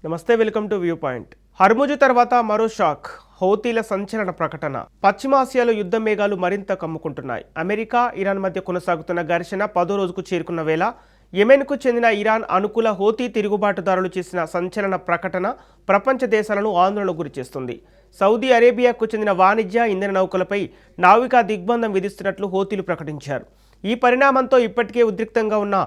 నమస్తే, welcome to view point. హర్ముజు తర్వాత మరో షాక్. హౌతీల సంచలన ప్రకటన. పశ్చిమాసియాలో యుద్ధ మేఘాలు మరింత కమ్ముకుంటున్నాయి. అమెరికా, ఇరాన్ మధ్య కొనసాగుతున్న ఘర్షణ 10వ రోజుకు చేరుకున్న వేళ యెమెన్కు చెందిన ఇరాన్ అనుకూల హౌతీ తిరుగుబాటుదారులు చేసిన సంచలన ప్రకటన ప్రపంచ దేశాలను ఆందోళనకు గురిచేస్తుంది. సౌదీ అరేబియాకు చెందిన వాణిజ్య, ఇంధన నౌకలపై నావికా దిగ్బంధం విధిస్తున్నట్లు హౌతీలు ప్రకటించారు. ఈ పరిణామంతో ఇప్పటికే ఉద్రిక్తంగా ఉన్న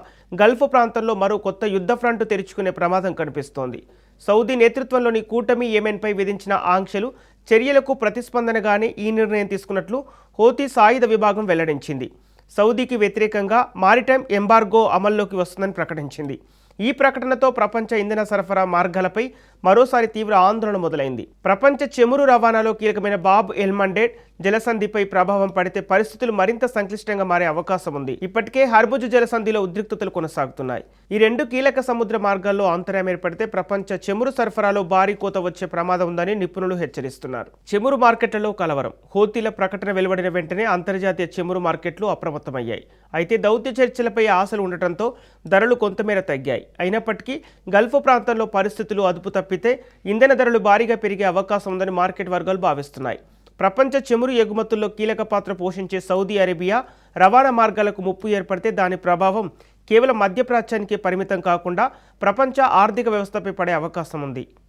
గల్ఫ్ ప్రాంతంలో మరో కొత్త యుద్ధ ఫ్రంట్ తెరుచుకునే ప్రమాదం కనిపిస్తోంది. సౌదీ నేతృత్వంలోని కూటమి యెమెన్పై విధించిన ఆంక్షలు చర్యలకు ప్రతిస్పందనగానే ఈ నిర్ణయం తీసుకున్నట్లు హౌతీ సాయుధ విభాగం వెల్లడించింది. సౌదీకి వ్యతిరేకంగా మారిటైమ్ ఎంబార్గో అమల్లోకి వస్తుందని ప్రకటించింది. ఈ ప్రకటనతో ప్రపంచ ఇంధన సరఫరా మార్గాలపై మరోసారి తీవ్ర ఆందోళన మొదలైంది. ప్రపంచ చమురు రవాణాలో కీలకమైన బాబ్ ఎల్ మండేబ్ జలసంధిపై ప్రభావం పడితే పరిస్థితులు మరింత సంక్లిష్టంగా మారే అవకాశం ఉంది. ఇప్పటికే హర్ముజు జలసంధిలో ఉద్రిక్తతలు కొనసాగుతున్నాయి. ఈ రెండు కీలక సముద్ర మార్గాల్లో అంతరాయం ఏర్పడితే ప్రపంచ చమురు సరఫరాలో భారీ కోత వచ్చే ప్రమాదం ఉందని నిపుణులు హెచ్చరిస్తున్నారు. చమురు మార్కెట్లలో కలవరం. హౌతీల ప్రకటన వెలువడిన వెంటనే అంతర్జాతీయ చమురు మార్కెట్లు అప్రమత్తమయ్యాయి. అయితే దౌత్య చర్చలపై ఆశలు ఉండటంతో ధరలు కొంతమేర తగ్గాయి. అయినప్పటికీ గల్ఫ్ ప్రాంతంలో పరిస్థితులు అదుపు తప్పితే ఇంధన ధరలు భారీగా పెరిగే అవకాశం ఉందని మార్కెట్ వర్గాలు భావిస్తున్నాయి. ప్రపంచ చమురు ఎగుమతుల్లో కీలక పాత్ర పోషించే సౌదీ అరేబియా రవాణా మార్గాలకు ముప్పు ఏర్పడితే దాని ప్రభావం కేవలం మధ్యప్రాచ్యానికే పరిమితం కాకుండా ప్రపంచ ఆర్థిక వ్యవస్థపై పడే అవకాశం ఉంది.